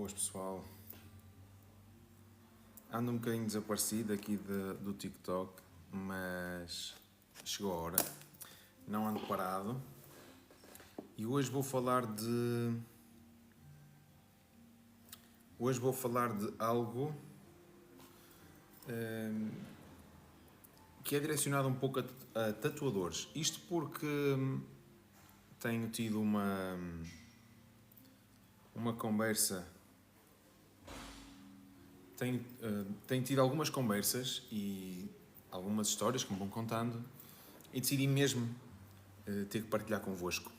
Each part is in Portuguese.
Boas, pessoal. Ando um bocadinho desaparecido aqui do TikTok, mas chegou a hora. Não ando parado. E hoje vou falar de algo que é direcionado um pouco a tatuadores. Isto porque tenho tido uma conversa. Tenho tido algumas conversas e algumas histórias que me vão contando e decidi mesmo ter que partilhar convosco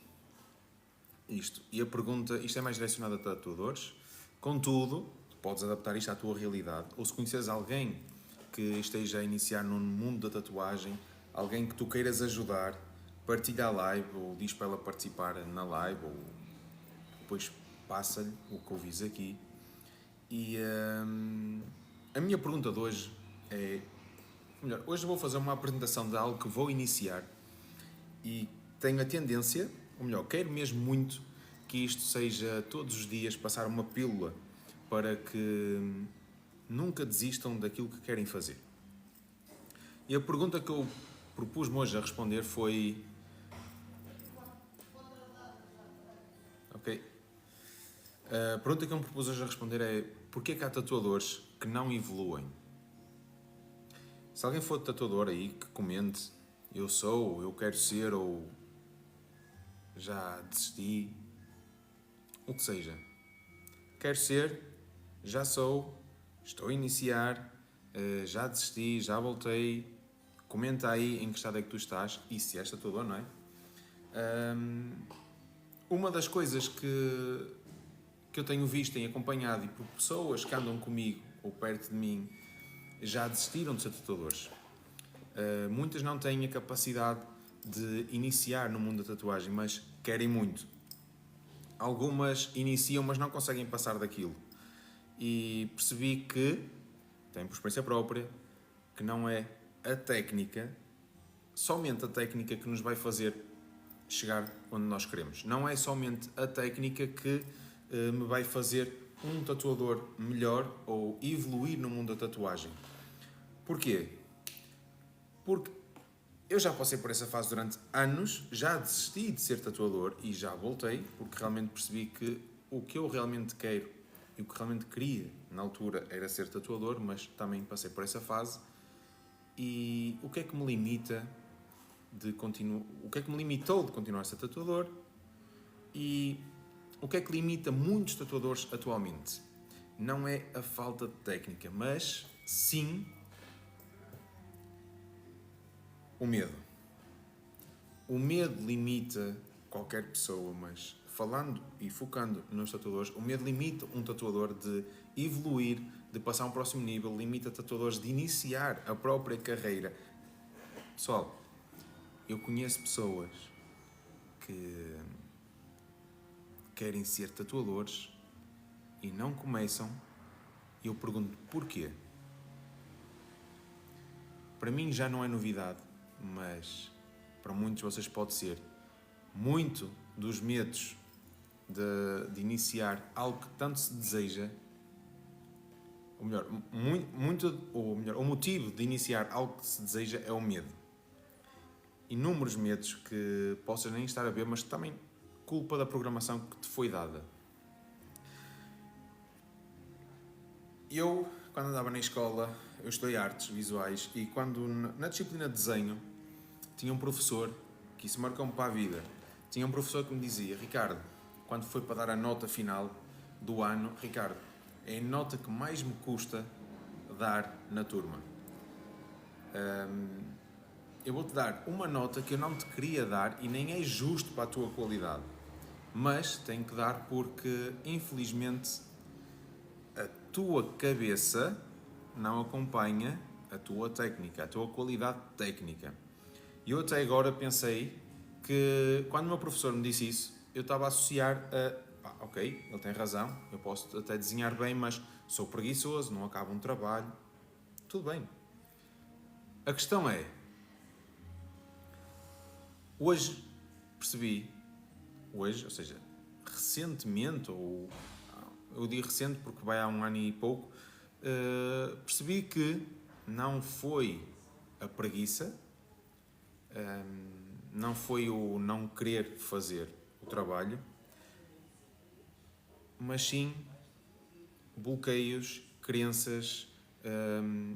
isto. E a pergunta, isto é mais direcionado a tatuadores, contudo, podes adaptar isto à tua realidade, ou se conheces alguém que esteja a iniciar no mundo da tatuagem, alguém que tu queiras ajudar, partilha a live ou diz para ela participar na live ou depois passa-lhe o que ouvis aqui. E a minha pergunta de hoje é, hoje vou fazer uma apresentação de algo que vou iniciar e tenho a tendência, ou melhor, quero mesmo muito que isto seja todos os dias passar uma pílula para que nunca desistam daquilo que querem fazer. E a pergunta que eu propus-me hoje a responder foi... A pergunta que eu me propus hoje a responder é: porquê que há tatuadores que não evoluem? Se alguém for tatuador aí, que comente: eu sou, eu quero ser, ou já desisti, o que seja. Quero ser, já sou, estou a iniciar, já desisti, já voltei. Comenta aí em que estado é que tu estás e se és tatuador, não é? Uma das coisas que eu tenho visto e acompanhado e por pessoas que andam comigo ou perto de mim já desistiram de ser tatuadores. Muitas não têm a capacidade de iniciar no mundo da tatuagem, mas querem muito. Algumas iniciam, mas não conseguem passar daquilo. E percebi que, tenho por experiência própria, que não é a técnica, somente a técnica que nos vai fazer chegar onde nós queremos. Não é somente a técnica que me vai fazer um tatuador melhor ou evoluir no mundo da tatuagem. Porquê? Porque eu já passei por essa fase durante anos, já desisti de ser tatuador e já voltei, porque realmente percebi que o que eu realmente quero e o que realmente queria na altura era ser tatuador, mas também passei por essa fase. E o que é que me limita o que é que me limitou de continuar a ser tatuador? E o que é que limita muitos tatuadores atualmente? Não é a falta de técnica, mas sim o medo. O medo limita qualquer pessoa, mas falando e focando nos tatuadores, o medo limita um tatuador de evoluir, de passar a um próximo nível, limita tatuadores de iniciar a própria carreira. Pessoal, eu conheço pessoas que querem ser tatuadores e não começam, e eu pergunto porquê. Para mim já não é novidade, mas para muitos de vocês pode ser. Muito dos medos de iniciar algo que tanto se deseja, ou melhor, o motivo de iniciar algo que se deseja é o medo. Inúmeros medos que possas nem estar a ver, mas também culpa da programação que te foi dada. Eu, quando andava na escola, eu estudei artes visuais e quando na disciplina de desenho tinha um professor que isso marcou-me para a vida. Tinha um professor que me dizia: Ricardo, quando foi para dar a nota final do ano, Ricardo, é a nota que mais me custa dar na turma. Eu vou-te dar uma nota que eu não te queria dar e nem é justo para a tua qualidade, mas tenho que dar porque, infelizmente, a tua cabeça não acompanha a tua técnica, a tua qualidade técnica. E eu até agora pensei que, quando o meu professor me disse isso, eu estava a associar a... ok, ele tem razão, eu posso até desenhar bem, mas sou preguiçoso, não acabo um trabalho. Tudo bem. A questão é... Hoje, ou seja, recentemente, ou eu digo recente porque vai há 1 ano e pouco, percebi que não foi a preguiça, não foi o não querer fazer o trabalho, mas sim bloqueios, crenças,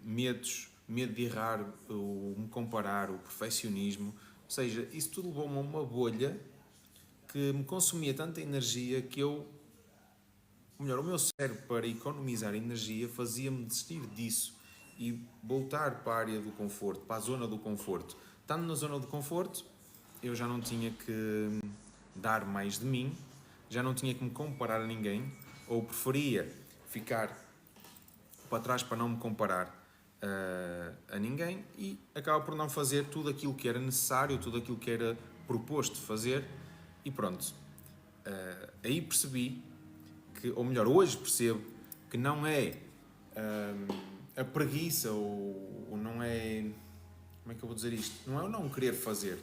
medos, medo de errar, o me comparar, o perfeccionismo. Ou seja, isso tudo levou-me a uma bolha que me consumia tanta energia que eu, ou melhor, o meu cérebro, para economizar energia, fazia-me desistir disso e voltar para a área do conforto, para a zona do conforto. Estando na zona do conforto, eu já não tinha que dar mais de mim, já não tinha que me comparar a ninguém, ou preferia ficar para trás para não me comparar a ninguém e acaba por não fazer tudo aquilo que era necessário, tudo aquilo que era proposto fazer e pronto. Aí percebi que, ou melhor, hoje percebo que não é a preguiça ou não é, como é que eu vou dizer isto? Não é o não querer fazer,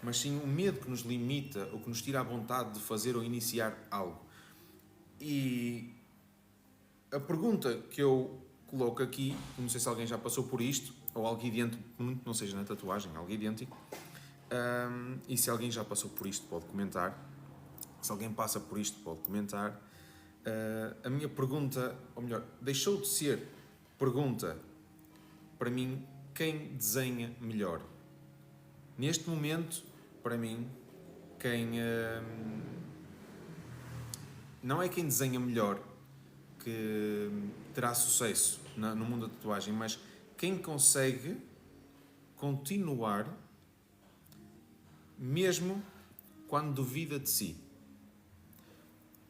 mas sim o medo que nos limita ou que nos tira a vontade de fazer ou iniciar algo. E a pergunta que eu coloco aqui, não sei se alguém já passou por isto, ou algo idêntico, não seja na tatuagem, algo idêntico, e se alguém já passou por isto pode comentar, se alguém passa por isto pode comentar. A minha pergunta, ou melhor, deixou de ser pergunta para mim, quem desenha melhor? Neste momento, para mim, quem não é quem desenha melhor que terá sucesso no mundo da tatuagem, mas quem consegue continuar mesmo quando duvida de si.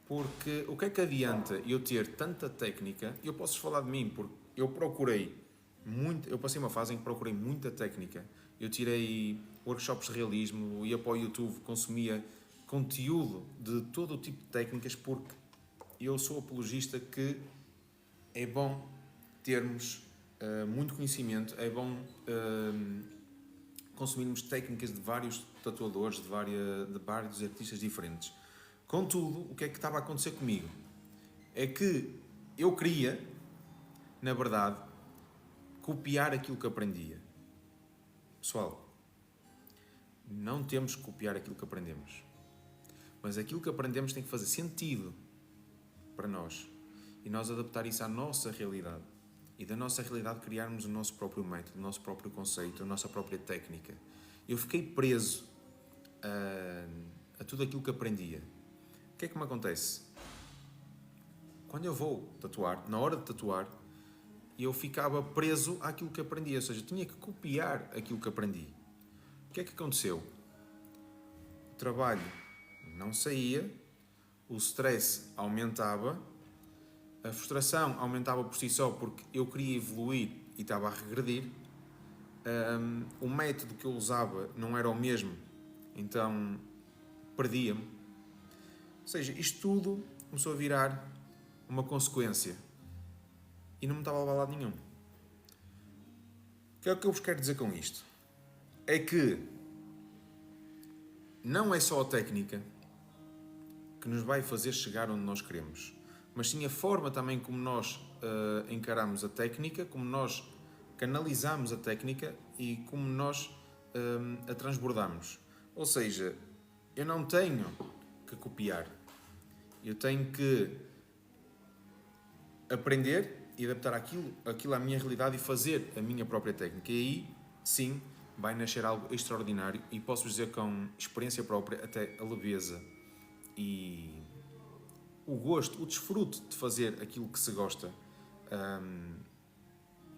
Porque o que é que adianta eu ter tanta técnica? Eu posso falar de mim, porque eu procurei muito, eu passei uma fase em que procurei muita técnica. Eu tirei workshops de realismo, ia para o YouTube, consumia conteúdo de todo o tipo de técnicas, porque eu sou apologista que é bom termos muito conhecimento, é bom consumirmos técnicas de vários tatuadores, de vários artistas diferentes. Contudo, o que é que estava a acontecer comigo? É que eu queria, na verdade, copiar aquilo que aprendia. Pessoal, não temos que copiar aquilo que aprendemos. Mas aquilo que aprendemos tem que fazer sentido para nós. E nós adaptar isso à nossa realidade. E da nossa realidade criarmos o nosso próprio método, o nosso próprio conceito, a nossa própria técnica. Eu fiquei preso a tudo aquilo que aprendia. O que é que me acontece? Quando eu vou tatuar, na hora de tatuar, eu ficava preso àquilo que aprendi, ou seja, tinha que copiar aquilo que aprendi. O que é que aconteceu? O trabalho não saía, o stress aumentava, a frustração aumentava por si só porque eu queria evoluir e estava a regredir, o método que eu usava não era o mesmo, então perdia-me. Ou seja, isto tudo começou a virar uma consequência e não me estava a lado nenhum. O que é o que eu vos quero dizer com isto? É que não é só a técnica que nos vai fazer chegar onde nós queremos, mas sim a forma também como nós encaramos a técnica, como nós canalizamos a técnica e como nós a transbordamos. Ou seja, eu não tenho que copiar, eu tenho que aprender e adaptar aquilo à minha realidade e fazer a minha própria técnica. E aí, sim, vai nascer algo extraordinário e posso dizer com experiência própria até a leveza e o gosto, o desfrute de fazer aquilo que se gosta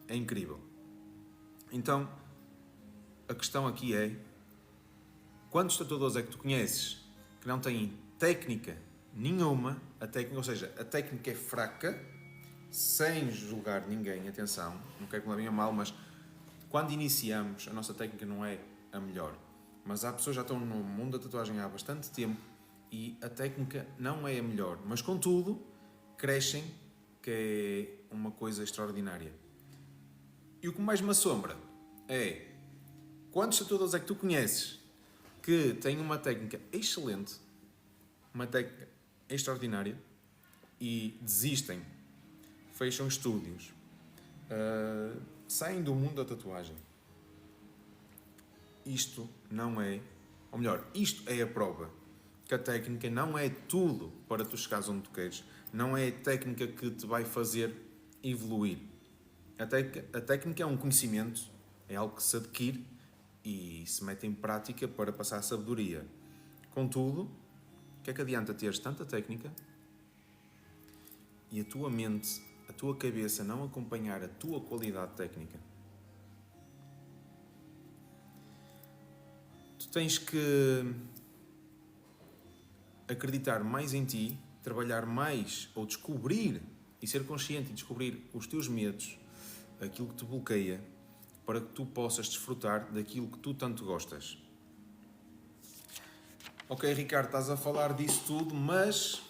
é incrível. Então, a questão aqui é: quantos tatuadores é que tu conheces que não têm técnica nenhuma, ou seja, a técnica é fraca, sem julgar ninguém, atenção, não quero que me levem a mal, mas quando iniciamos, a nossa técnica não é a melhor. Mas há pessoas que já estão no mundo da tatuagem há bastante tempo e a técnica não é a melhor. Mas, contudo, crescem, que é uma coisa extraordinária. E o que mais me assombra é quantos tatuadores é que tu conheces que têm uma técnica excelente, uma técnica extraordinária, e desistem, fecham estúdios, saem do mundo da tatuagem. Isto não é, ou melhor, isto é a prova que a técnica não é tudo para tu chegares onde tu queres. Não é a técnica que te vai fazer evoluir. A técnica é um conhecimento, é algo que se adquire e se mete em prática para passar a sabedoria. Contudo, o que é que adianta teres tanta técnica e a tua mente, a tua cabeça não acompanhar a tua qualidade técnica? Tu tens que acreditar mais em ti, trabalhar mais ou descobrir e ser consciente e descobrir os teus medos, aquilo que te bloqueia, para que tu possas desfrutar daquilo que tu tanto gostas. Ok, Ricardo, estás a falar disso tudo, mas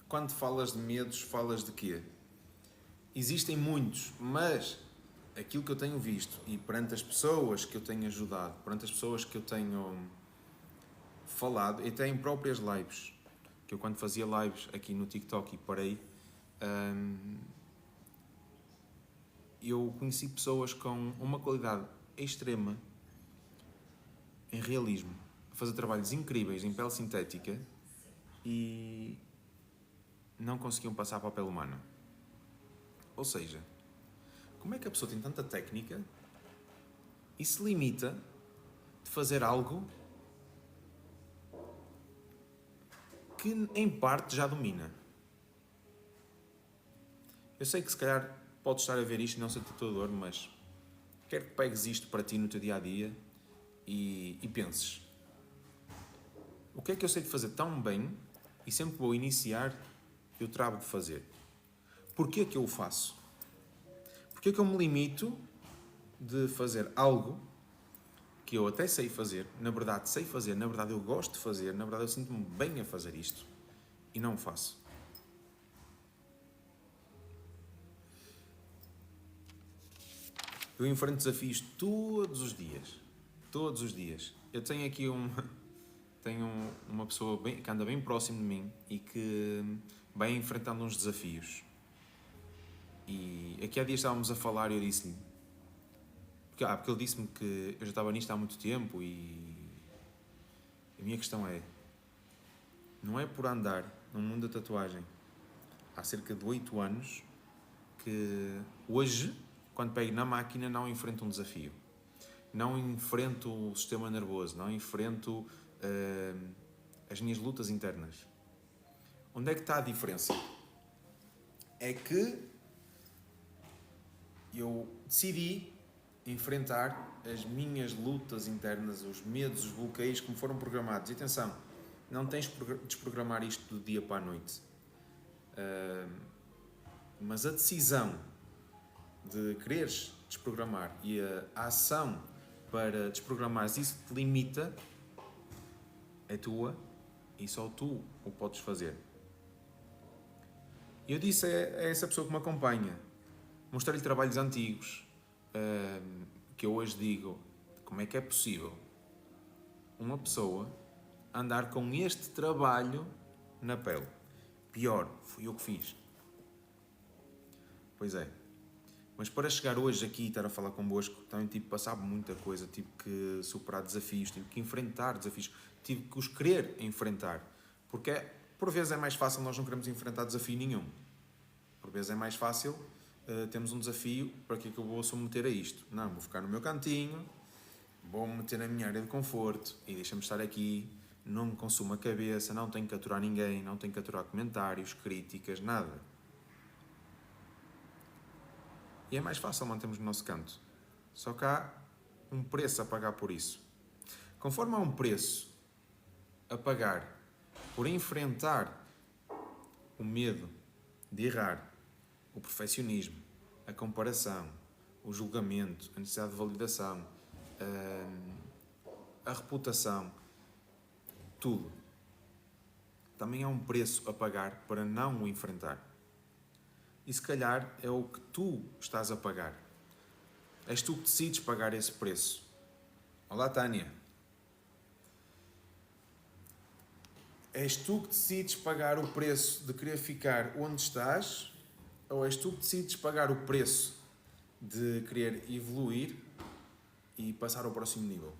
quando falas de medos, falas de quê? Existem muitos, mas aquilo que eu tenho visto e perante as pessoas que eu tenho ajudado, perante as pessoas que eu tenho falado, e até em próprias lives, que eu quando fazia lives aqui no TikTok e parei, eu conheci pessoas com uma qualidade extrema em realismo, a fazer trabalhos incríveis em pele sintética e não conseguiam passar para a pele humana. Ou seja, como é que a pessoa tem tanta técnica e se limita de fazer algo que em parte já domina? Eu sei que se calhar podes estar a ver isto e não ser tatuador, mas quero que pegues isto para ti no teu dia-a-dia e penses: o que é que eu sei de fazer tão bem e sempre que vou iniciar eu travo de fazer? Porquê que eu o faço? Porquê que eu me limito de fazer algo que eu até sei fazer, na verdade sei fazer, na verdade eu gosto de fazer, na verdade eu sinto-me bem a fazer isto e não o faço? Eu enfrento desafios todos os dias. Todos os dias. Eu tenho aqui uma pessoa que anda bem próximo de mim e que vai enfrentando uns desafios. E aqui há dias estávamos a falar e eu disse-lhe... Porque ele disse-me que eu já estava nisto há muito tempo e... A minha questão é... Não é por andar no mundo da tatuagem há cerca de 8 anos que hoje, quando pego na máquina, não enfrento um desafio. Não enfrento o sistema nervoso, não enfrento as minhas lutas internas. Onde é que está a diferença? É que eu decidi enfrentar as minhas lutas internas, os medos, os bloqueios que me foram programados. E atenção, não tens de desprogramar isto do dia para a noite. Mas a decisão de quereres desprogramar e a ação para desprogramares isso que te limita é tua e só tu o podes fazer. Eu disse a essa pessoa que me acompanha, mostrei-lhe trabalhos antigos, que eu hoje digo, como é que é possível uma pessoa andar com este trabalho na pele? Pior, fui eu que fiz. Pois é. Mas para chegar hoje aqui e estar a falar convosco, também tive que passar muita coisa, tive que superar desafios, tive que enfrentar desafios, tive que os querer enfrentar. Porque por vezes é mais fácil nós não queremos enfrentar desafio nenhum. Por vezes é mais fácil termos um desafio, para que é que eu vou submeter a isto? Não, vou ficar no meu cantinho, vou-me meter na minha área de conforto e deixa-me estar aqui, não me consumo a cabeça, não tenho que aturar ninguém, não tenho que aturar comentários, críticas, nada. E é mais fácil mantermos no nosso canto. Só que há um preço a pagar por isso. Conforme há um preço a pagar por enfrentar o medo de errar, o perfeccionismo, a comparação, o julgamento, a necessidade de validação, a reputação, tudo. Também há um preço a pagar para não o enfrentar. E se calhar é o que tu estás a pagar. És tu que decides pagar esse preço. Olá, Tânia. És tu que decides pagar o preço de querer ficar onde estás, ou és tu que decides pagar o preço de querer evoluir e passar ao próximo nível?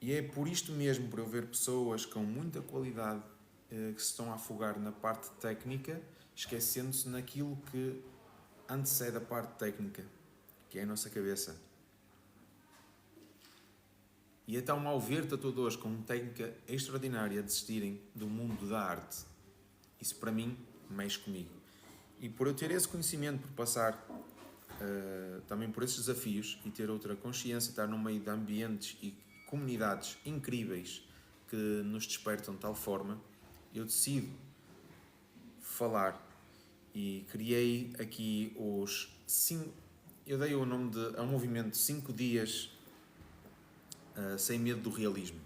E é por isto mesmo, por eu ver pessoas com muita qualidade que se estão a afogar na parte técnica, esquecendo-se naquilo que antecede a parte técnica, que é a nossa cabeça. E é tão mal ver tatuadores com técnica extraordinária desistirem do mundo da arte. Isso para mim mexe comigo. E por eu ter esse conhecimento, por passar também por esses desafios e ter outra consciência, estar no meio de ambientes e comunidades incríveis que nos despertam de tal forma, eu decido falar e criei aqui os 5... Eu dei o nome ao movimento 5 dias sem medo do realismo.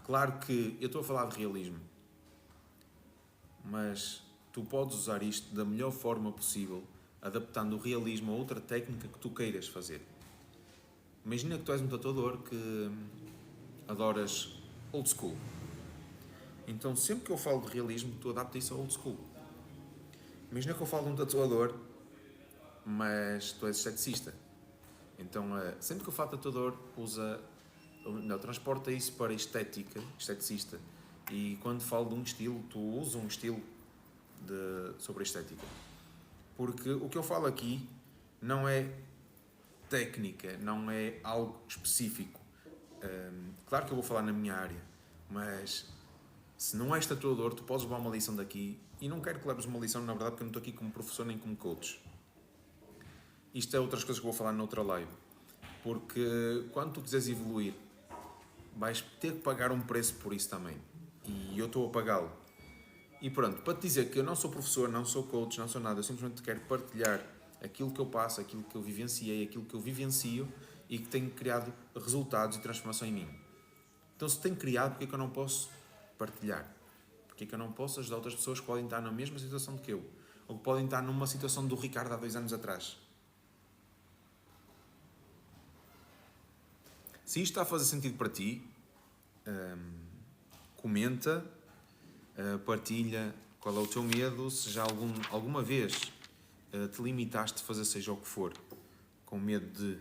Claro que eu estou a falar de realismo, mas tu podes usar isto da melhor forma possível, adaptando o realismo a outra técnica que tu queiras fazer. Imagina que tu és um tatuador que adoras old school. Então, sempre que eu falo de realismo, tu adapta isso ao old school. Imagina que eu falo de um tatuador, mas tu és esteticista. Então, sempre que eu falo de tatuador, transporta isso para esteticista. E quando falo de um estilo, tu usas um estilo sobre a estética. Porque o que eu falo aqui não é técnica, não é algo específico. Claro que eu vou falar na minha área, mas se não és tatuador, tu podes levar uma lição daqui, e não quero que leves uma lição, na verdade, porque eu não estou aqui como professor nem como coach. Isto é outras coisas que eu vou falar noutra live. Porque quando tu quiseres evoluir, vais ter que pagar um preço por isso também. E eu estou a pagá-lo. E pronto, para te dizer que eu não sou professor, não sou coach, não sou nada, eu simplesmente quero partilhar aquilo que eu passo, aquilo que eu vivenciei, aquilo que eu vivencio e que tem criado resultados e transformação em mim. Então, se tem criado, porque é que eu não posso partilhar? Porque é que eu não posso ajudar outras pessoas que podem estar na mesma situação que eu? Ou que podem estar numa situação do Ricardo há 2 anos atrás? Se isto está a fazer sentido para ti, comenta, partilha qual é o teu medo, se já alguma vez te limitaste a fazer seja o que for, com medo de...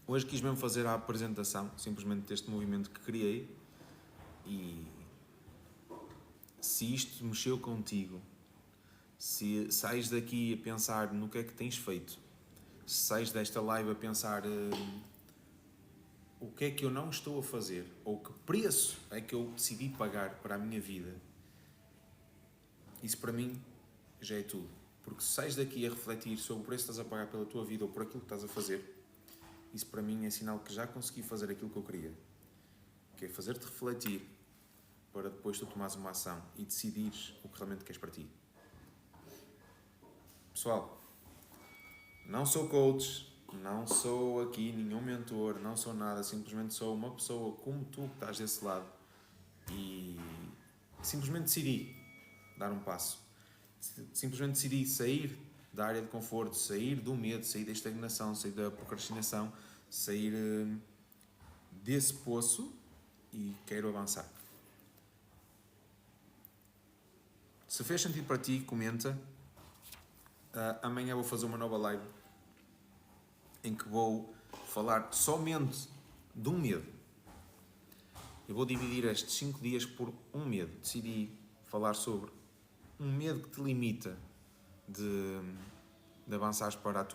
Hoje quis mesmo fazer a apresentação, simplesmente deste movimento que criei, e se isto mexeu contigo, se sais daqui a pensar no que é que tens feito, se sais desta live a pensar o que é que eu não estou a fazer, ou que preço é que eu decidi pagar para a minha vida, isso para mim já é tudo. Porque se sais daqui a refletir sobre o preço que estás a pagar pela tua vida ou por aquilo que estás a fazer, isso para mim é sinal que já consegui fazer aquilo que eu queria, que é fazer-te refletir para depois tu tomares uma ação e decidires o que realmente queres para ti. Pessoal, não sou coach, não sou aqui nenhum mentor, não sou nada, simplesmente sou uma pessoa como tu que estás desse lado e simplesmente decidi dar um passo. Simplesmente decidi sair da área de conforto, sair do medo, sair da estagnação, sair da procrastinação, sair desse poço e quero avançar. Se fez sentido para ti, comenta. Amanhã vou fazer uma nova live em que vou falar somente de um medo. Eu vou dividir estes 5 dias por um medo. Decidi falar sobre um medo que te limita de avançares para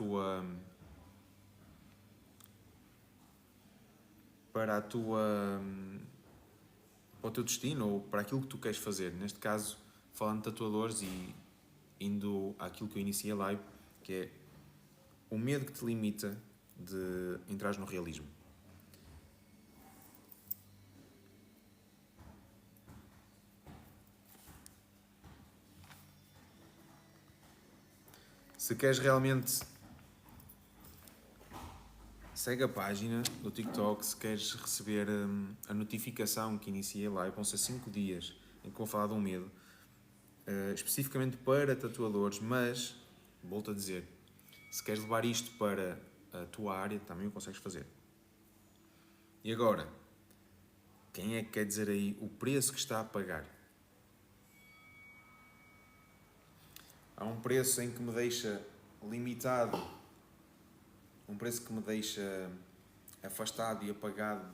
o teu destino ou para aquilo que tu queres fazer. Neste caso, falando de tatuadores e indo àquilo que eu iniciei a live, que é o medo que te limita de entrares no realismo. Se queres realmente, segue a página do TikTok. Se queres receber a notificação que iniciei a live, vão ser 5 dias em que vou falar de um medo, especificamente para tatuadores, mas volto a dizer, se queres levar isto para a tua área, também o consegues fazer. E agora, quem é que quer dizer aí o preço que está a pagar? Há um preço em que me deixa limitado, um preço que me deixa afastado e apagado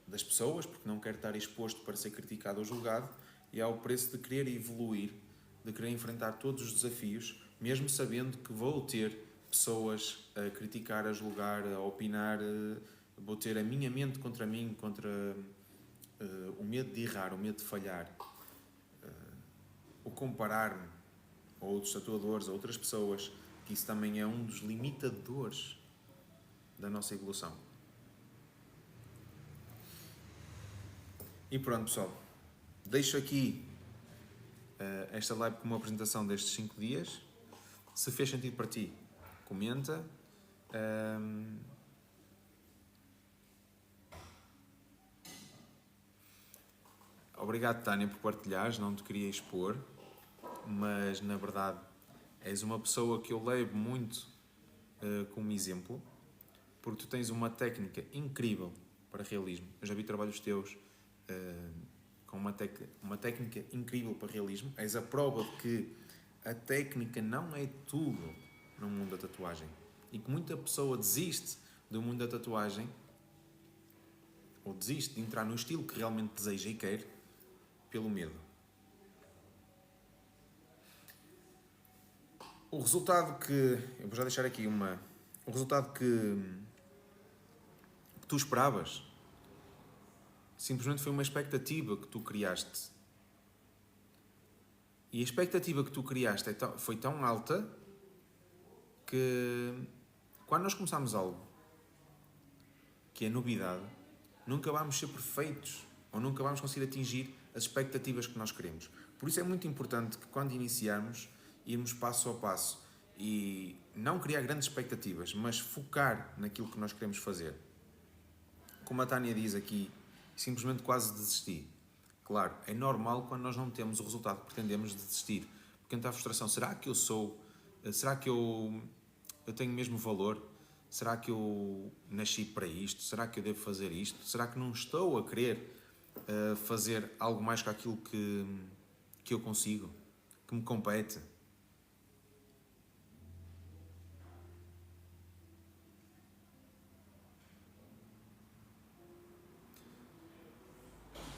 das pessoas, porque não quero estar exposto para ser criticado ou julgado, e há o preço de querer evoluir, de querer enfrentar todos os desafios, mesmo sabendo que vou ter pessoas a criticar, a julgar, a opinar, vou ter a minha mente contra mim, contra o medo de errar, o medo de falhar, o comparar-me a outros tatuadores, a outras pessoas, que isso também é um dos limitadores da nossa evolução. E pronto, pessoal. Deixo aqui esta live como uma apresentação destes 5 dias. Se fez sentido para ti, comenta. Obrigado, Tânia, por partilhares. Não te queria expor, mas na verdade és uma pessoa que eu levo muito como exemplo, porque tu tens uma técnica incrível para realismo. Eu já vi trabalhos teus com uma técnica incrível para realismo. És a prova de que a técnica não é tudo no mundo da tatuagem. E que muita pessoa desiste do mundo da tatuagem, ou desiste de entrar no estilo que realmente deseja e quer, pelo medo. O resultado que... Eu vou já deixar aqui o resultado que tu esperavas simplesmente foi uma expectativa que tu criaste. E a expectativa que tu criaste foi tão alta que quando nós começamos algo que é novidade, nunca vamos ser perfeitos ou nunca vamos conseguir atingir as expectativas que nós queremos. Por isso é muito importante que quando iniciarmos, irmos passo a passo e não criar grandes expectativas, mas focar naquilo que nós queremos fazer. Como a Tânia diz aqui, simplesmente quase desistir. Claro, é normal quando nós não temos o resultado que pretendemos desistir. Porque entra a frustração, será que eu sou? Será que eu tenho o mesmo valor? Será que eu nasci para isto? Será que eu devo fazer isto? Será que não estou a querer fazer algo mais que aquilo que eu consigo? Que me compete?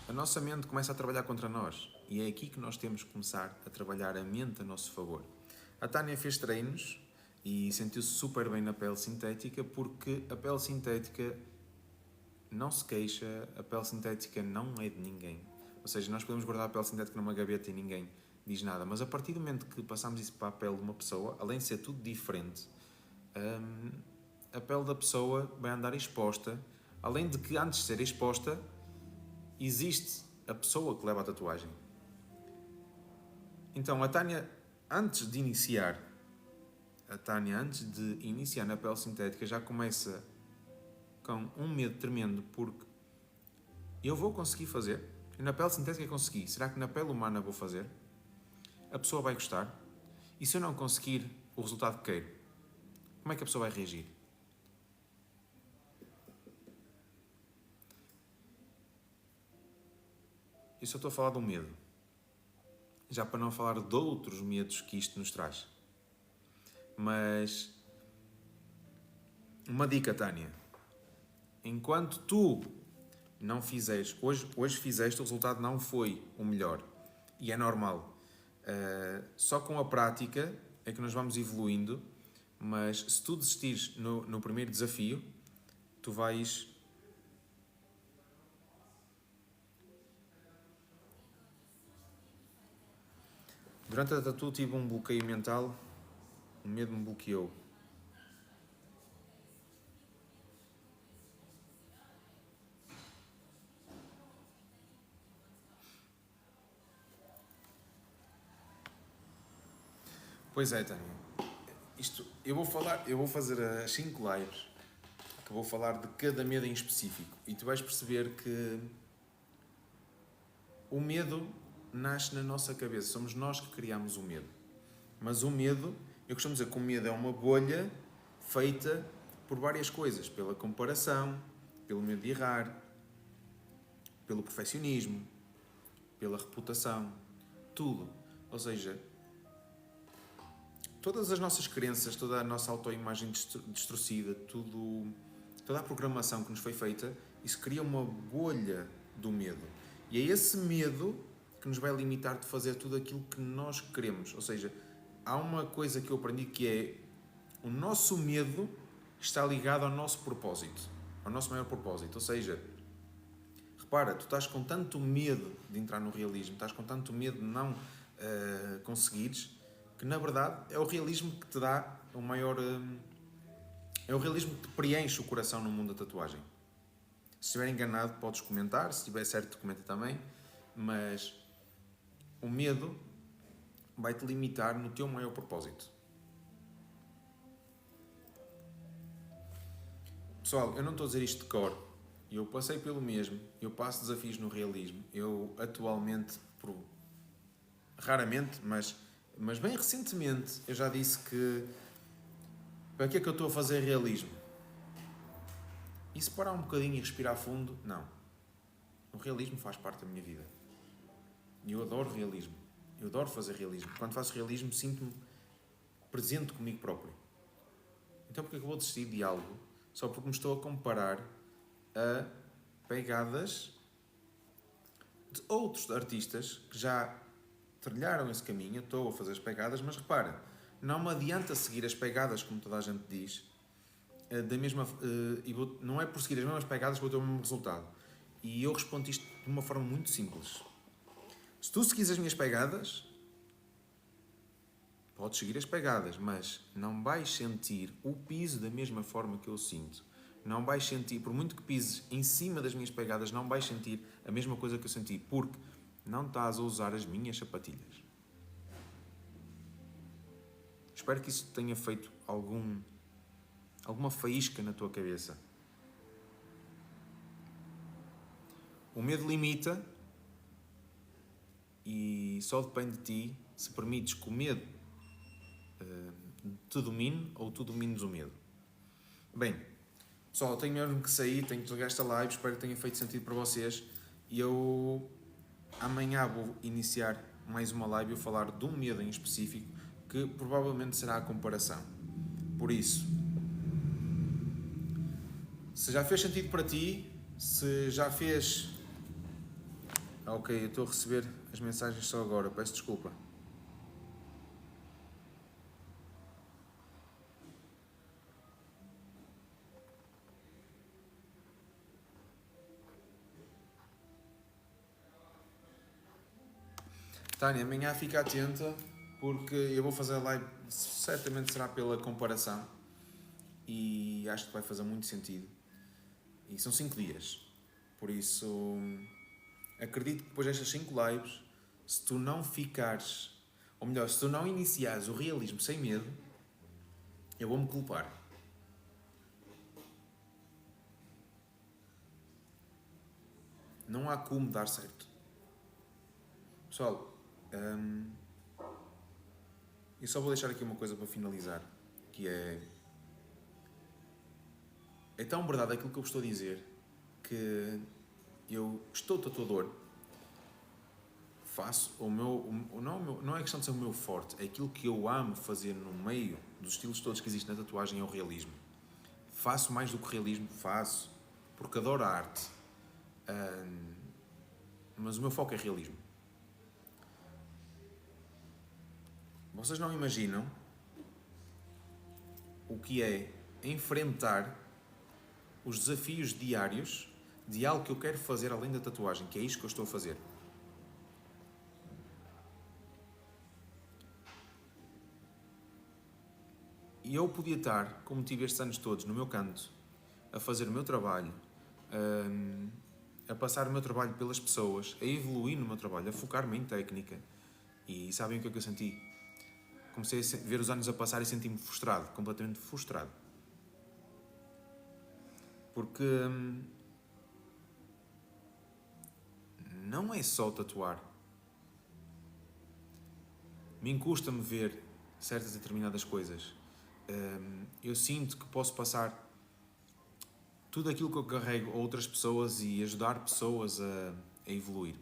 A nossa mente começa a trabalhar contra nós. E é aqui que nós temos que começar a trabalhar a mente a nosso favor. A Tânia fez treinos e sentiu-se super bem na pele sintética, porque a pele sintética não se queixa, a pele sintética não é de ninguém. Ou seja, nós podemos guardar a pele sintética numa gaveta e ninguém diz nada, mas a partir do momento que passamos isso para a pele de uma pessoa, além de ser tudo diferente, a pele da pessoa vai andar exposta, além de que antes de ser exposta, existe a pessoa que leva a tatuagem. Então, a Tânia, antes de iniciar na pele sintética, já começa com um medo tremendo, porque eu vou conseguir fazer? Na pele sintética consegui, será que na pele humana vou fazer? A pessoa vai gostar? E se eu não conseguir o resultado que quero, como é que a pessoa vai reagir? Eu só estou a falar de um medo, já para não falar de outros medos que isto nos traz. Mas uma dica, Tânia: enquanto tu não fizeres, hoje fizeste, o resultado não foi o melhor, e é normal. Só com a prática é que nós vamos evoluindo, mas se tu desistires no primeiro desafio, tu vais... Durante a tatu tive um bloqueio mental, o medo me bloqueou. Pois é, Tânia. Eu vou fazer as 5 lives que vou falar de cada medo em específico, e tu vais perceber que o medo nasce na nossa cabeça, somos nós que criamos o medo. Mas o medo, eu costumo dizer que o medo é uma bolha feita por várias coisas. Pela comparação, pelo medo de errar, pelo perfeccionismo, pela reputação, tudo. Ou seja, todas as nossas crenças, toda a nossa autoimagem distorcida, toda a programação que nos foi feita, isso cria uma bolha do medo. E é esse medo que nos vai limitar de fazer tudo aquilo que nós queremos. Ou seja, há uma coisa que eu aprendi que é o nosso medo está ligado ao nosso propósito, ao nosso maior propósito. Ou seja, repara, tu estás com tanto medo de entrar no realismo, estás com tanto medo de não conseguires, que na verdade é o realismo que te dá o maior... é o realismo que te preenche o coração no mundo da tatuagem. Se estiver enganado, podes comentar. Se estiver certo, comenta também. Mas o medo vai-te limitar no teu maior propósito. Pessoal, eu não estou a dizer isto de cor. Eu passei pelo mesmo. Eu passo desafios no realismo. Eu atualmente, raramente, mas bem recentemente, eu já disse que para que é que eu estou a fazer realismo? E se parar um bocadinho e respirar fundo? Não. O realismo faz parte da minha vida. E eu adoro realismo. Eu adoro fazer realismo. Quando faço realismo, sinto-me presente comigo próprio. Então porque é que eu vou desistir de algo só porque me estou a comparar a pegadas de outros artistas que já trilharam esse caminho? Eu estou a fazer as pegadas, mas repara, não me adianta seguir as pegadas, como toda a gente diz, não é por seguir as mesmas pegadas que vou ter o mesmo resultado. E eu respondo isto de uma forma muito simples. Se tu seguires as minhas pegadas, podes seguir as pegadas, mas não vais sentir o piso da mesma forma que eu sinto. Não vais sentir, por muito que pises em cima das minhas pegadas, não vais sentir a mesma coisa que eu senti, porque não estás a usar as minhas sapatilhas. Espero que isso tenha feito alguma faísca na tua cabeça. O medo limita e só depende de ti se permites que o medo te domine ou tu domines o medo. Bem, pessoal, tenho mesmo que sair, tenho que desligar esta live, espero que tenha feito sentido para vocês. E eu amanhã vou iniciar mais uma live e vou falar de um medo em específico que provavelmente será a comparação. Por isso, se já fez sentido para ti, se já fez... Ok, eu estou a receber as mensagens só agora, peço desculpa. Tânia, amanhã fica atenta, porque eu vou fazer a live, certamente será pela comparação, e acho que vai fazer muito sentido. E são 5 dias, por isso acredito que depois destas 5 lives, se tu não ficares, ou melhor, se tu não iniciares o realismo sem medo, eu vou-me culpar. Não há como dar certo. Pessoal, eu só vou deixar aqui uma coisa para finalizar, que é tão verdade aquilo que eu vos estou a dizer, que eu estou tatuador, faço não é questão de ser o meu forte, é aquilo que eu amo fazer no meio dos estilos todos que existem na tatuagem, é o realismo. Faço mais do que realismo, faço, porque adoro a arte, mas o meu foco é realismo. Vocês não imaginam o que é enfrentar os desafios diários de algo que eu quero fazer além da tatuagem, que é isto que eu estou a fazer. E eu podia estar, como tive estes anos todos, no meu canto, a fazer o meu trabalho, a passar o meu trabalho pelas pessoas, a evoluir no meu trabalho, a focar-me em técnica. E sabem o que é que eu senti? Comecei a ver os anos a passar e senti-me frustrado, completamente frustrado. Porque não é só tatuar. Me custa-me ver certas determinadas coisas. Eu sinto que posso passar tudo aquilo que eu carrego a outras pessoas e ajudar pessoas a evoluir.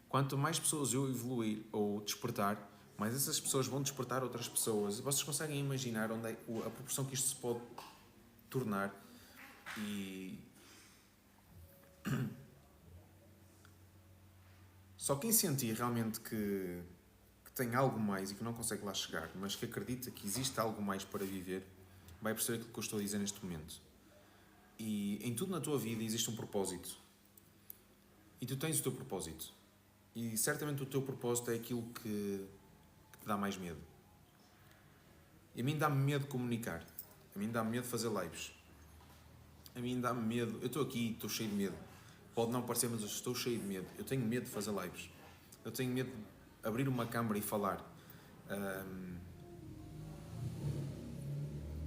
Quanto mais pessoas eu evoluir ou despertar, mais essas pessoas vão despertar outras pessoas. Vocês conseguem imaginar onde é a proporção que isto se pode tornar? E só quem sentir realmente que tem algo mais e que não consegue lá chegar, mas que acredita que existe algo mais para viver, vai perceber aquilo que eu estou a dizer neste momento. E em tudo na tua vida existe um propósito. E tu tens o teu propósito. E certamente o teu propósito é aquilo que te dá mais medo. E a mim dá-me medo de comunicar. A mim dá-me medo de fazer lives. A mim dá-me medo. Eu estou aqui, estou cheio de medo. Pode não parecer, mas eu estou cheio de medo. Eu tenho medo de fazer lives. Eu tenho medo de abrir uma câmara e falar.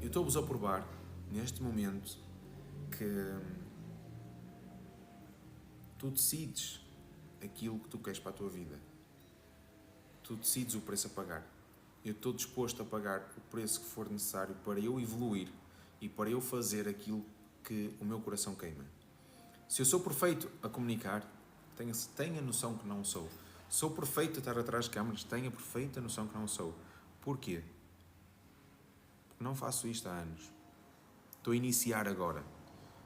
Eu estou-vos a provar, neste momento, que tu decides aquilo que tu queres para a tua vida. Tu decides o preço a pagar. Eu estou disposto a pagar o preço que for necessário para eu evoluir e para eu fazer aquilo que o meu coração queima. Se eu sou perfeito a comunicar, tenha noção que não sou. Sou perfeito a estar atrás de câmaras, tenha perfeita noção que não sou. Porquê? Porque não faço isto há anos. Estou a iniciar agora.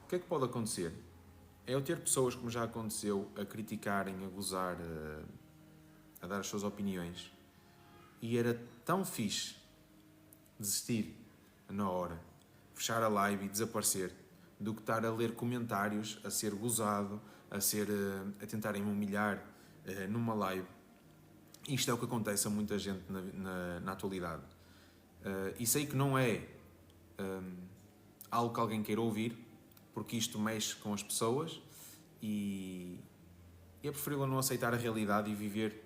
O que é que pode acontecer? É eu ter pessoas, como já aconteceu, a criticarem, a gozar, a dar as suas opiniões. E era tão fixe desistir na hora, fechar a live e desaparecer, do que estar a ler comentários, a ser gozado, a tentarem me humilhar numa live. Isto é o que acontece a muita gente na atualidade. E sei que não é algo que alguém queira ouvir, porque isto mexe com as pessoas e é preferível não aceitar a realidade e viver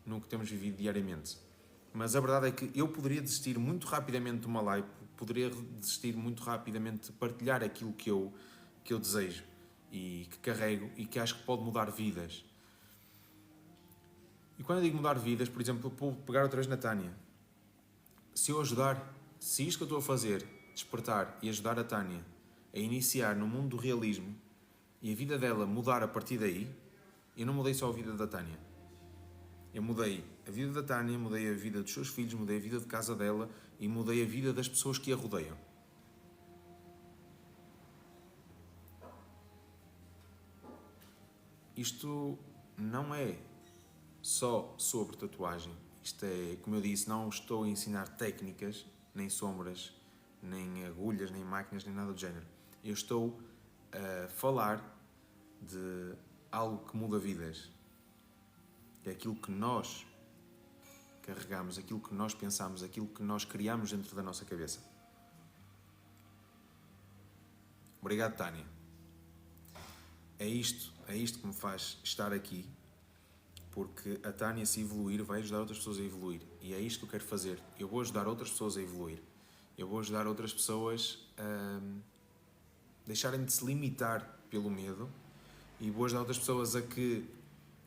no que temos vivido diariamente. Mas a verdade é que eu poderia desistir muito rapidamente de uma live, poderia desistir muito rapidamente de partilhar aquilo que eu desejo e que carrego e que acho que pode mudar vidas. E quando eu digo mudar vidas, por exemplo, eu vou pegar outra vez na Tânia. Se eu ajudar, se isto que eu estou a fazer, despertar e ajudar a Tânia a iniciar no mundo do realismo e a vida dela mudar a partir daí, eu não mudei só a vida da Tânia. Eu mudei a vida da Tânia, mudei a vida dos seus filhos, mudei a vida de casa dela e mudei a vida das pessoas que a rodeiam. Isto não é só sobre tatuagem. Isto é, como eu disse, não estou a ensinar técnicas, nem sombras, nem agulhas, nem máquinas, nem nada do género. Eu estou a falar de algo que muda vidas. É aquilo que nós carregamos, aquilo que nós pensamos, aquilo que nós criamos dentro da nossa cabeça. Obrigado, Tânia. É isto que me faz estar aqui, porque a Tânia, se evoluir, vai ajudar outras pessoas a evoluir. E é isto que eu quero fazer. Eu vou ajudar outras pessoas a evoluir. Eu vou ajudar outras pessoas a deixarem de se limitar pelo medo e vou ajudar outras pessoas a que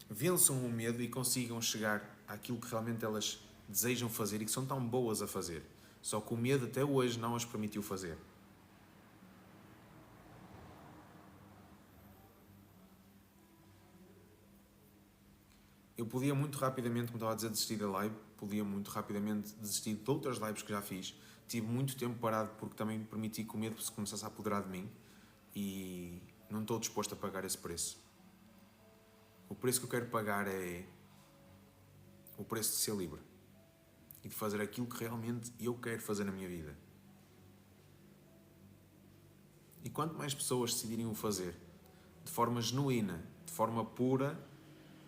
vençam o medo e consigam chegar àquilo que realmente elas desejam fazer e que são tão boas a fazer. Só que o medo até hoje não as permitiu fazer. Eu podia muito rapidamente, como estava a dizer, desistir da live, podia muito rapidamente desistir de outras lives que já fiz. Tive muito tempo parado porque também me permiti que o medo se começasse a apoderar de mim e não estou disposto a pagar esse preço. O preço que eu quero pagar é o preço de ser livre e de fazer aquilo que realmente eu quero fazer na minha vida. E quanto mais pessoas decidirem o fazer de forma genuína, de forma pura,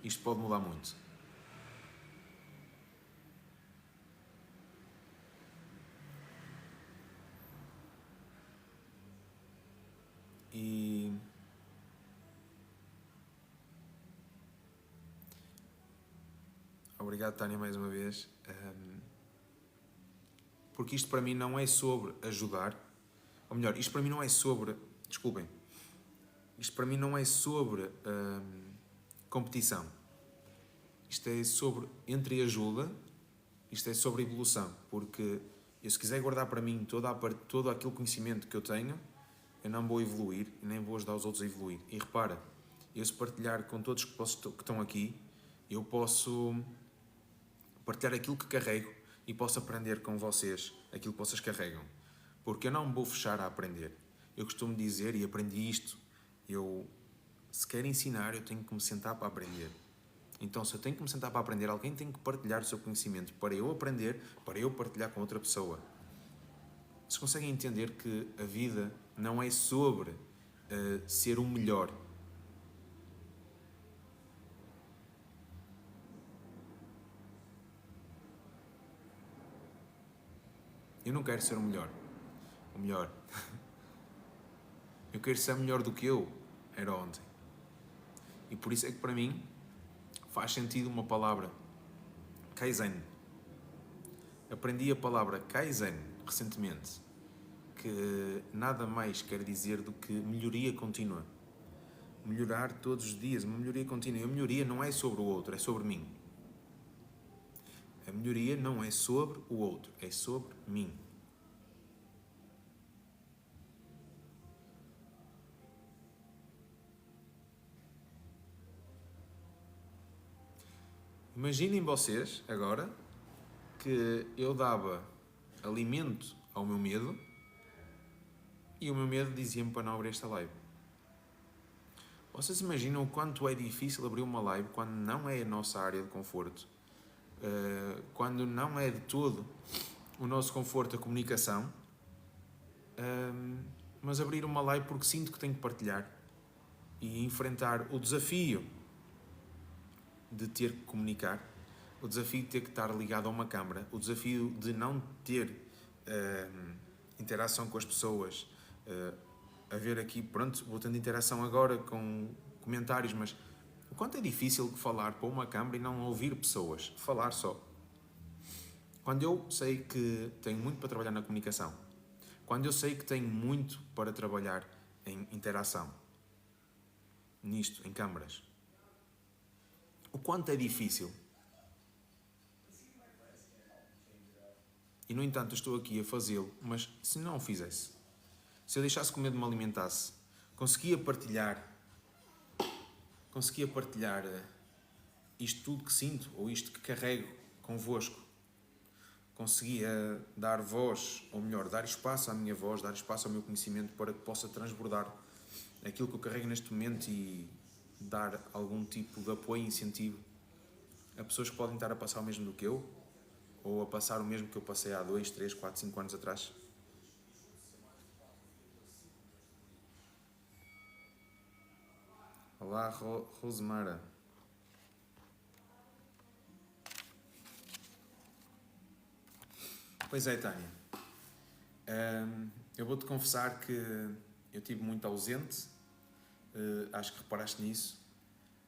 isto pode mudar muito. E obrigado, Tânia, mais uma vez. Porque isto para mim não é sobre ajudar. Ou melhor, isto para mim não é sobre... Desculpem. Isto para mim não é sobre competição. Isto é sobre entreajuda Isto é sobre evolução, porque eu, se quiser guardar para mim todo aquele conhecimento que eu tenho, eu não vou evoluir e nem vou ajudar os outros a evoluir. E repara, eu se partilhar com todos que estão aqui, eu posso partilhar aquilo que carrego e posso aprender com vocês aquilo que vocês carregam. Porque eu não me vou fechar a aprender. Eu costumo dizer, e aprendi isto, se quero ensinar, eu tenho que me sentar para aprender. Então, se eu tenho que me sentar para aprender, alguém tem que partilhar o seu conhecimento para eu aprender, para eu partilhar com outra pessoa. Vocês conseguem entender que a vida não é sobre ser o melhor. Eu não quero ser o melhor. O melhor. Eu quero ser melhor do que eu era ontem. E por isso é que para mim faz sentido uma palavra, Kaizen. Aprendi a palavra Kaizen recentemente, que nada mais quer dizer do que melhoria contínua. Melhorar todos os dias, uma melhoria contínua. E a melhoria não é sobre o outro, é sobre mim. A melhoria não é sobre o outro, é sobre mim. Imaginem vocês, agora, que eu dava alimento ao meu medo e o meu medo dizia-me para não abrir esta live. Vocês imaginam o quanto é difícil abrir uma live quando não é a nossa área de conforto? Quando não é de todo o nosso conforto a comunicação, mas abrir uma live porque sinto que tenho que partilhar e enfrentar o desafio de ter que comunicar, o desafio de ter que estar ligado a uma câmara, o desafio de não ter interação com as pessoas, haver aqui, pronto, vou tendo interação agora com comentários, mas o quanto é difícil falar para uma câmara e não ouvir pessoas, falar só. Quando eu sei que tenho muito para trabalhar na comunicação, quando eu sei que tenho muito para trabalhar em interação, nisto, em câmaras, o quanto é difícil. E no entanto eu estou aqui a fazê-lo, mas se não o fizesse, se eu deixasse que o medo me alimentasse, conseguia partilhar isto tudo que sinto, ou isto que carrego convosco, conseguia dar voz, ou melhor, dar espaço à minha voz, dar espaço ao meu conhecimento para que possa transbordar aquilo que eu carrego neste momento e dar algum tipo de apoio e incentivo a pessoas que podem estar a passar o mesmo do que eu, ou a passar o mesmo que eu passei há 2, 3, 4, 5 anos atrás. Olá, Rosemara. Pois é, Tânia. Eu vou-te confessar que eu estive muito ausente, acho que reparaste nisso.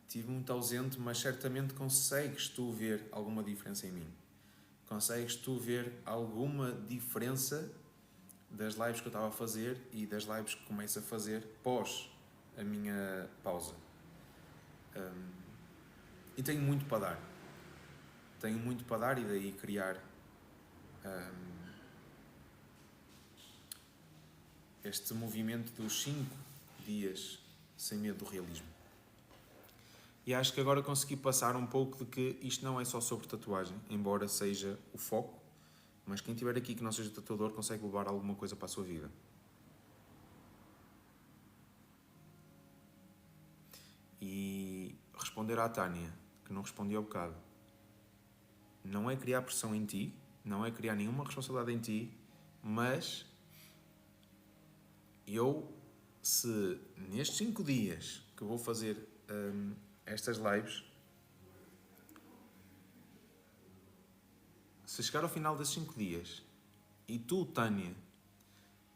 Estive muito ausente, mas certamente consegues tu ver alguma diferença em mim. Consegues tu ver alguma diferença das lives que eu estava a fazer e das lives que começo a fazer pós a minha pausa. E tenho muito para dar. Tenho muito para dar e daí criar este movimento dos 5 dias sem medo do realismo. E acho que agora consegui passar um pouco de que isto não é só sobre tatuagem, embora seja o foco, mas quem estiver aqui que não seja tatuador consegue levar alguma coisa para a sua vida. E responder à Tânia, que não respondi ao bocado, não é criar pressão em ti, não é criar nenhuma responsabilidade em ti, mas se nestes 5 dias que vou fazer estas lives, se chegar ao final desses 5 dias e tu, Tânia,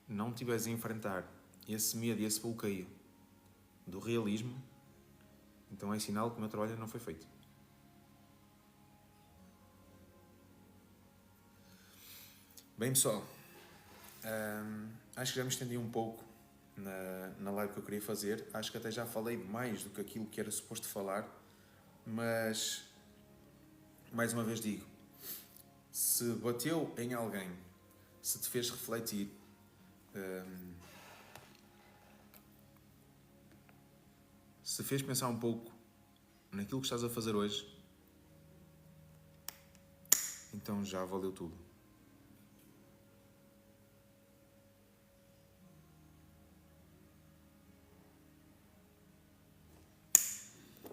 não estiveres a enfrentar esse medo e esse bloqueio do realismo, então é sinal que o meu trabalho não foi feito. Bem, pessoal, acho que já me estendi um pouco na live que eu queria fazer. Acho que até já falei mais do que aquilo que era suposto falar, mas mais uma vez digo, se bateu em alguém, se te fez refletir, se fez pensar um pouco naquilo que estás a fazer hoje, então já valeu tudo.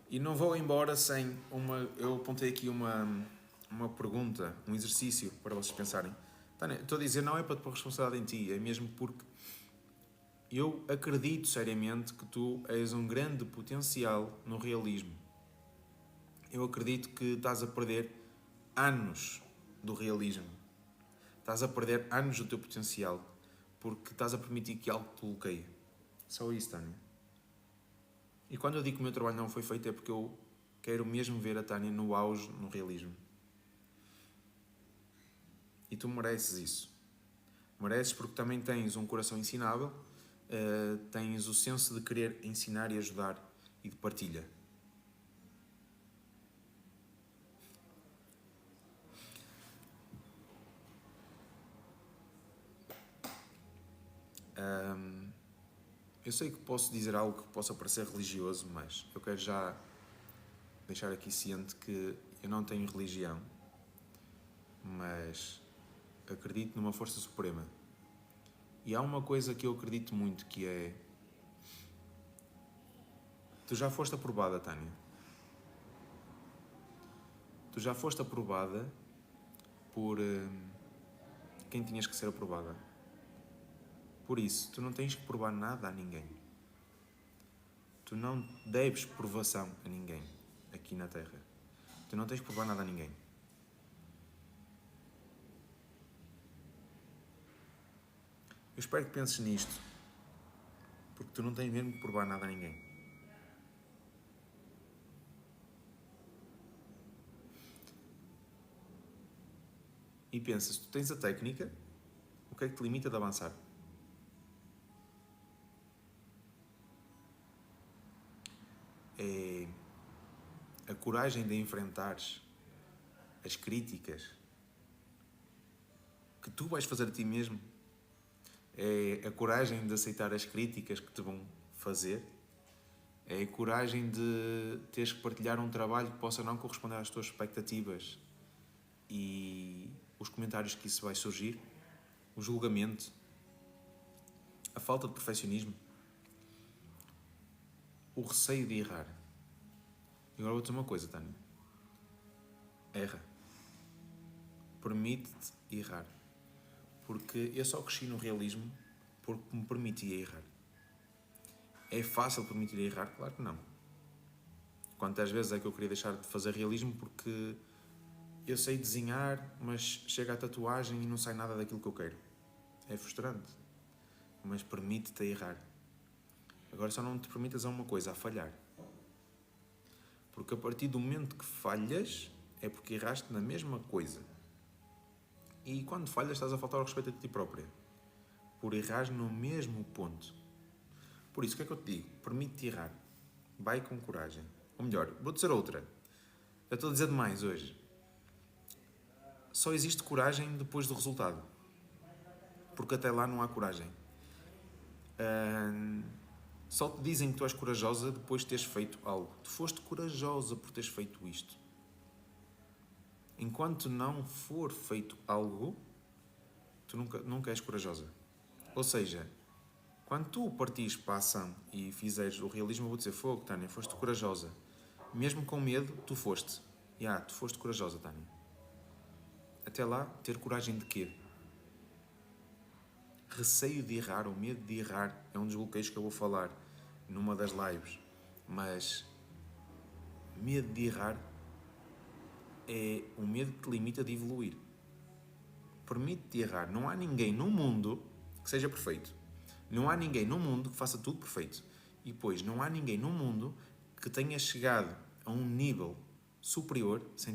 E não vou embora sem uma... Eu apontei aqui uma pergunta, um exercício para vocês pensarem. Estou a dizer, não é para te pôr responsabilidade em ti, é mesmo porque eu acredito seriamente que tu és um grande potencial no realismo. Eu acredito que estás a perder anos do realismo. Estás a perder anos do teu potencial porque estás a permitir que algo te bloqueie. Só isso, Tânia. E quando eu digo que o meu trabalho não foi feito é porque eu quero mesmo ver a Tânia no auge, no realismo. E tu mereces isso. Mereces porque também tens um coração ensinável, tens o senso de querer ensinar e ajudar e de partilha. Eu sei que posso dizer algo que possa parecer religioso, mas eu quero já deixar aqui ciente que eu não tenho religião, mas acredito numa força suprema. E há uma coisa que eu acredito muito, que é... Tu já foste aprovada, Tânia. Tu já foste aprovada por quem tinhas que ser aprovada. Por isso, tu não tens que provar nada a ninguém. Tu não deves provação a ninguém aqui na Terra. Tu não tens que provar nada a ninguém. Eu espero que penses nisto, porque tu não tens mesmo que provar nada a ninguém. E pensa, se tu tens a técnica, o que é que te limita de avançar? É a coragem de enfrentares as críticas que tu vais fazer a ti mesmo. É a coragem de aceitar as críticas que te vão fazer. É a coragem de teres que partilhar um trabalho que possa não corresponder às tuas expectativas e os comentários que isso vai surgir, o julgamento, a falta de perfeccionismo, o receio de errar. E agora vou dizer uma coisa, Tânia. Erra. Permite-te errar. Porque eu só cresci no realismo porque me permitia errar. É fácil permitir errar? Claro que não. Quantas vezes é que eu queria deixar de fazer realismo porque eu sei desenhar, mas chega à tatuagem e não sai nada daquilo que eu quero. É frustrante. Mas permite-te errar. Agora só não te permitas a uma coisa, a falhar. Porque a partir do momento que falhas, é porque erraste na mesma coisa. E quando falhas, estás a faltar ao respeito a ti própria. Por errar no mesmo ponto. Por isso, o que é que eu te digo? Permite-te errar. Vai com coragem. Ou melhor, vou dizer outra. Eu estou a dizer demais hoje. Só existe coragem depois do resultado. Porque até lá não há coragem. Só te dizem que tu és corajosa depois de teres feito algo. Tu foste corajosa por teres feito isto. Enquanto não for feito algo, tu nunca és corajosa. Ou seja, quando tu partires para a ação e fizeres o realismo, eu vou dizer, fogo, Tânia, foste corajosa. Mesmo com medo, tu foste. Tu foste corajosa, Tânia. Até lá, ter coragem de quê? Receio de errar ou medo de errar é um dos bloqueios que eu vou falar numa das lives. Mas medo de errar é um medo que te limita de evoluir. Permite-te errar. Não há ninguém no mundo que seja perfeito. Não há ninguém no mundo que faça tudo perfeito. E depois, não há ninguém no mundo que tenha chegado a um nível superior sem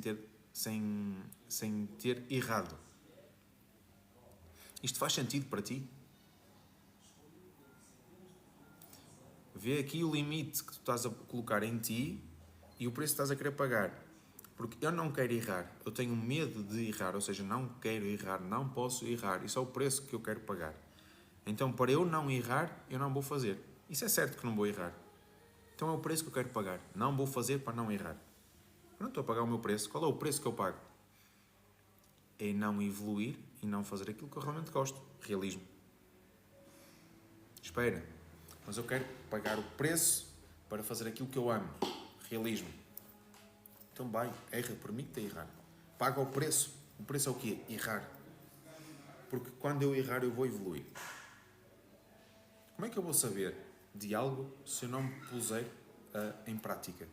ter errado. Isto faz sentido para ti? Vê aqui o limite que tu estás a colocar em ti e o preço que estás a querer pagar. Porque eu não quero errar, eu tenho medo de errar, ou seja, não quero errar, não posso errar. Isso é o preço que eu quero pagar. Então, para eu não errar, eu não vou fazer. Isso é certo que não vou errar. Então é o preço que eu quero pagar. Não vou fazer para não errar. Eu não estou a pagar o meu preço. Qual é o preço que eu pago? É não evoluir e não fazer aquilo que eu realmente gosto. Realismo. Espera, mas eu quero pagar o preço para fazer aquilo que eu amo. Realismo. Então vai, erra, permite-te errar. Paga o preço. O preço é o quê? Errar. Porque quando eu errar eu vou evoluir. Como é que eu vou saber de algo se eu não me puser em prática?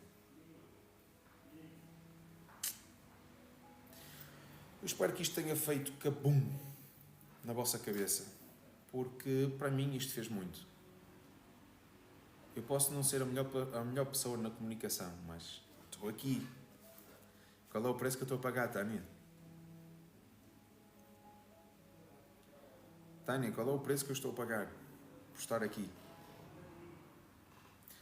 Eu espero que isto tenha feito cabum na vossa cabeça, porque para mim isto fez muito. Eu posso não ser a melhor pessoa na comunicação, mas estou aqui. Qual é o preço que eu estou a pagar, Tânia? Tânia, qual é o preço que eu estou a pagar por estar aqui?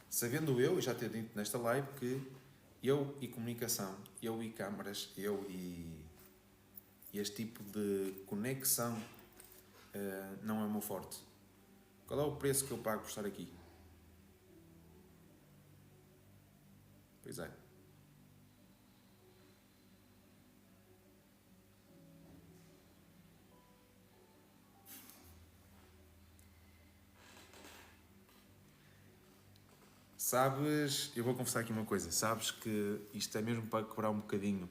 Sabendo eu já ter dito nesta live que eu e comunicação, eu e câmaras, eu e este tipo de conexão não é o meu forte. Qual é o preço que eu pago por estar aqui? Pois é. Sabes, eu vou confessar aqui uma coisa, sabes que isto é mesmo para quebrar um bocadinho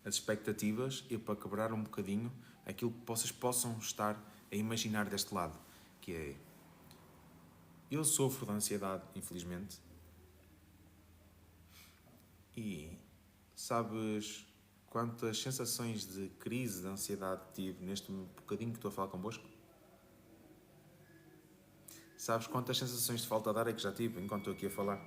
as expectativas e para quebrar um bocadinho aquilo que vocês possam estar a imaginar deste lado, que é, eu sofro de ansiedade, infelizmente, e sabes quantas sensações de crise de ansiedade tive neste bocadinho que estou a falar convosco? Sabes quantas sensações de falta de ar é que já tive enquanto estou aqui a falar?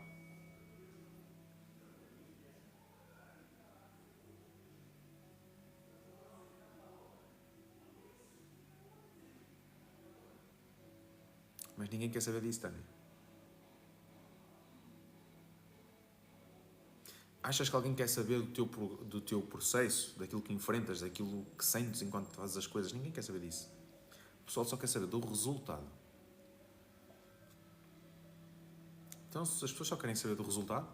Mas ninguém quer saber disso, Tânia. Achas que alguém quer saber do teu processo, daquilo que enfrentas, daquilo que sentes enquanto fazes as coisas? Ninguém quer saber disso. O pessoal só quer saber do resultado. Então, se as pessoas só querem saber do resultado,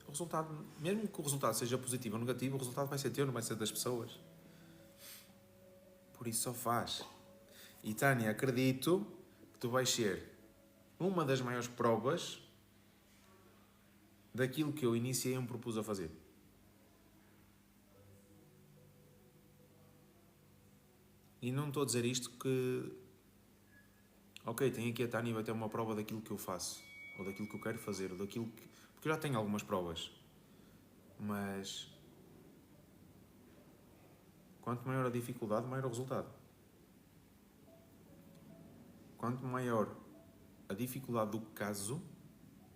o resultado, mesmo que o resultado seja positivo ou negativo, o resultado vai ser teu, não vai ser das pessoas. Por isso só faz. E Tânia, acredito que tu vais ser uma das maiores provas daquilo que eu iniciei e me propus a fazer. E não estou a dizer isto que... Ok, tenho aqui a Tânia e vai ter uma prova daquilo que eu faço. Ou daquilo que eu quero fazer. Ou daquilo que... Porque eu já tenho algumas provas. Mas... quanto maior a dificuldade, maior o resultado. Quanto maior a dificuldade do caso,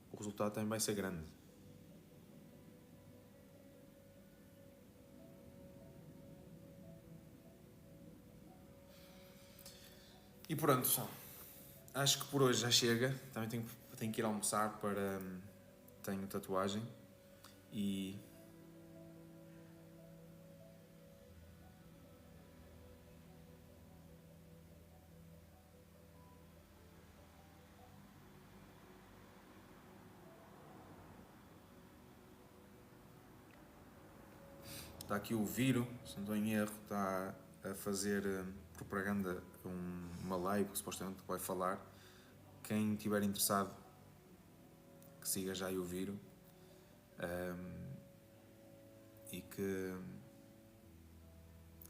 o resultado também vai ser grande. E pronto, pessoal. Acho que por hoje já chega. Também tenho que ir almoçar para... tenho tatuagem. E... está aqui o Viro, se não estou em erro, está a fazer propaganda, uma live que supostamente vai falar. Quem estiver interessado, que siga já aí o Viro. E que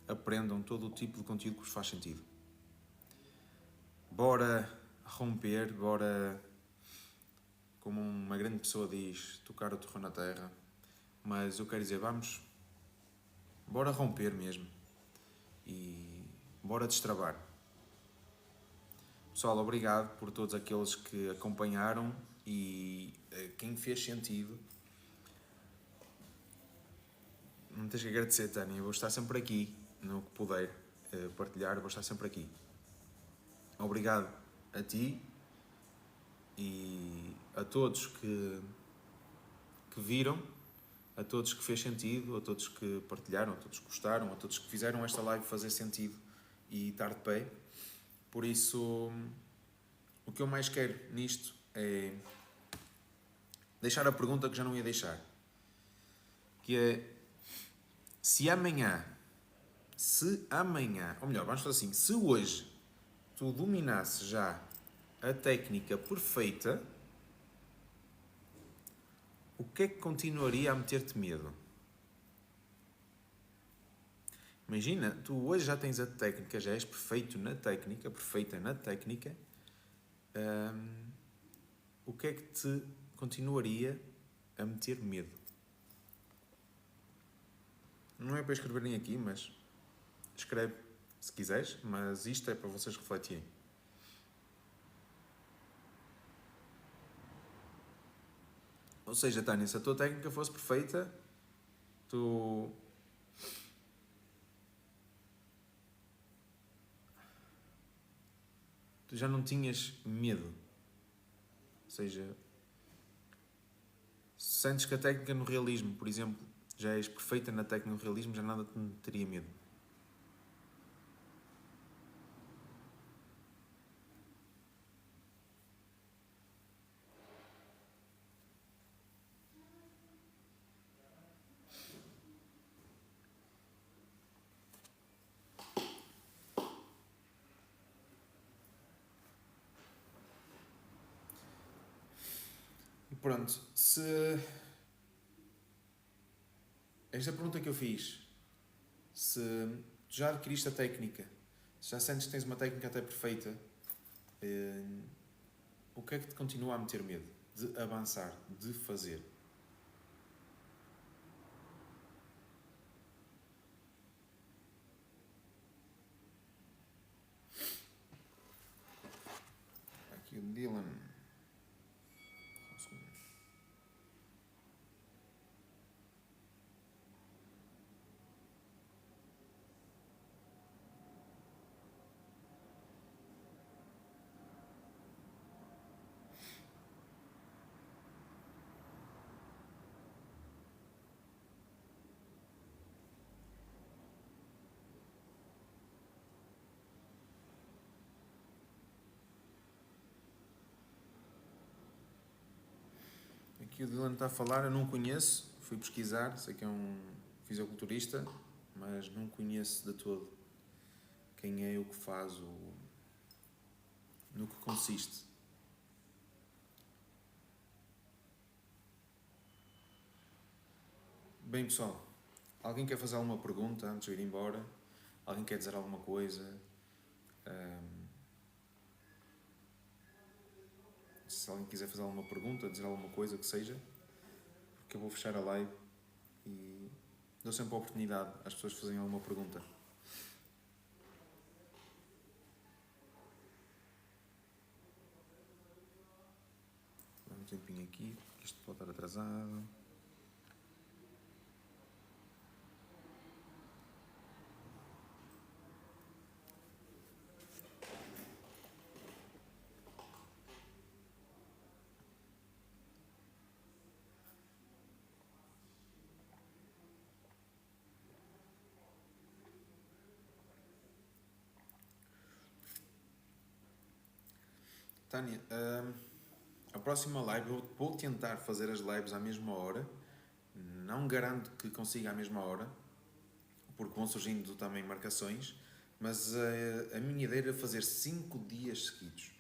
aprendam todo o tipo de conteúdo que vos faz sentido. Bora romper, bora, como uma grande pessoa diz, tocar o terreno na terra. Mas eu quero dizer, bora romper mesmo. E bora destravar. Pessoal, obrigado por todos aqueles que acompanharam e quem fez sentido. Não tens que agradecer, Tânia. Eu vou estar sempre aqui, no que puder partilhar, vou estar sempre aqui. Obrigado a ti e a todos que viram a todos que fez sentido, a todos que partilharam, a todos que gostaram, a todos que fizeram esta live fazer sentido e estar de pé. Por isso, o que eu mais quero nisto é deixar a pergunta que já não ia deixar, que é se amanhã, ou melhor, vamos fazer assim, se hoje tu dominasses já a técnica perfeita, o que é que continuaria a meter-te medo? Imagina, tu hoje já tens a técnica, já és perfeito na técnica, perfeita na técnica, o que é que te continuaria a meter medo? Não é para escreverem aqui, mas escreve se quiseres, mas isto é para vocês refletirem. Ou seja, Tânia, se a tua técnica fosse perfeita, tu já não tinhas medo. Ou seja, sentes que a técnica no realismo, por exemplo, já és perfeita na técnica no realismo, já nada te teria medo. E pronto, se esta pergunta que eu fiz, se tu já adquiriste a técnica, se já sentes que tens uma técnica até perfeita, o que é que te continua a meter medo? De avançar, de fazer? Aqui o Dylan. Aqui o Dylan está a falar, eu não conheço, fui pesquisar, sei que é um fisiculturista, mas não conheço de todo quem é, o que faz, no que consiste. Bem, pessoal, alguém quer fazer alguma pergunta antes de eu ir embora? Alguém quer dizer alguma coisa? Se alguém quiser fazer alguma pergunta, dizer alguma coisa que seja, porque eu vou fechar a live e dou sempre a oportunidade às pessoas fazerem alguma pergunta. Dá um tempinho aqui, porque isto pode estar atrasado. Tânia, a próxima live eu vou tentar fazer as lives à mesma hora. Não garanto que consiga à mesma hora, porque vão surgindo também marcações, mas a minha ideia era fazer 5 dias seguidos.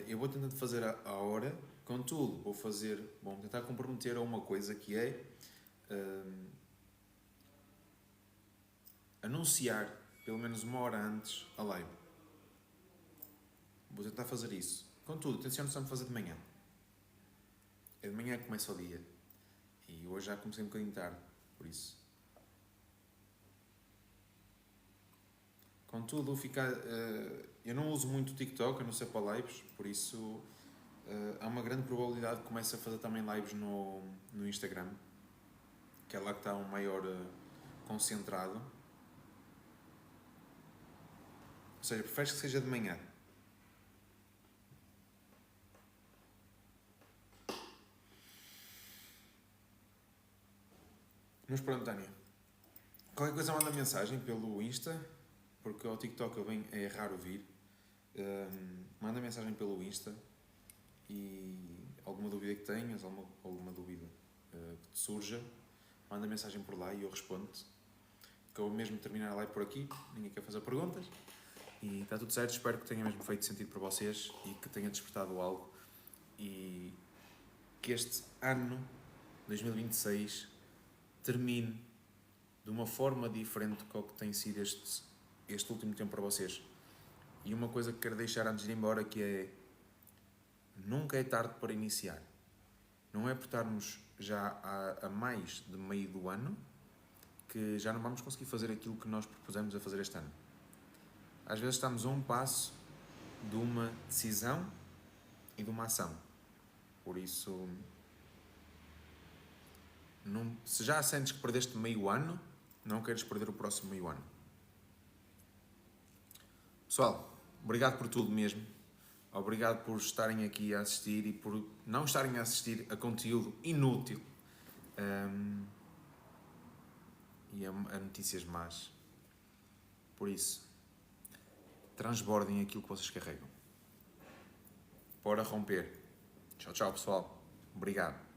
Eu vou tentando fazer a hora, contudo, vou tentar comprometer a uma coisa que é anunciar pelo menos uma hora antes a live. Vou tentar fazer isso. Contudo, tenciono sempre fazer de manhã. É de manhã que começa o dia. E hoje já comecei um bocadinho tarde, por isso. Contudo, eu não uso muito o TikTok, a não ser para lives, por isso há uma grande probabilidade que comece a fazer também lives no Instagram, que é lá que está um maior concentrado. Ou seja, preferes que seja de manhã. Mas pronto, Tânia. Qualquer coisa manda mensagem pelo Insta, porque ao TikTok é raro vir. Manda mensagem pelo Insta e alguma dúvida que tenhas, alguma dúvida que te surja, manda mensagem por lá e eu respondo-te. Que eu mesmo terminar a live por aqui, ninguém quer fazer perguntas. E está tudo certo, espero que tenha mesmo feito sentido para vocês e que tenha despertado algo. E que este ano, 2026, termine de uma forma diferente do que tem sido este último tempo para vocês. E uma coisa que quero deixar antes de ir embora, que é: nunca é tarde para iniciar. Não é por estarmos já a mais de meio do ano que já não vamos conseguir fazer aquilo que nós propusemos a fazer este ano. Às vezes estamos a um passo de uma decisão e de uma ação. Por isso, se já sentes que perdeste meio ano, não queres perder o próximo meio ano. Pessoal, obrigado por tudo mesmo. Obrigado por estarem aqui a assistir e por não estarem a assistir a conteúdo inútil e a notícias más. Por isso, transbordem aquilo que vocês carregam. Bora romper. Tchau, tchau, pessoal. Obrigado.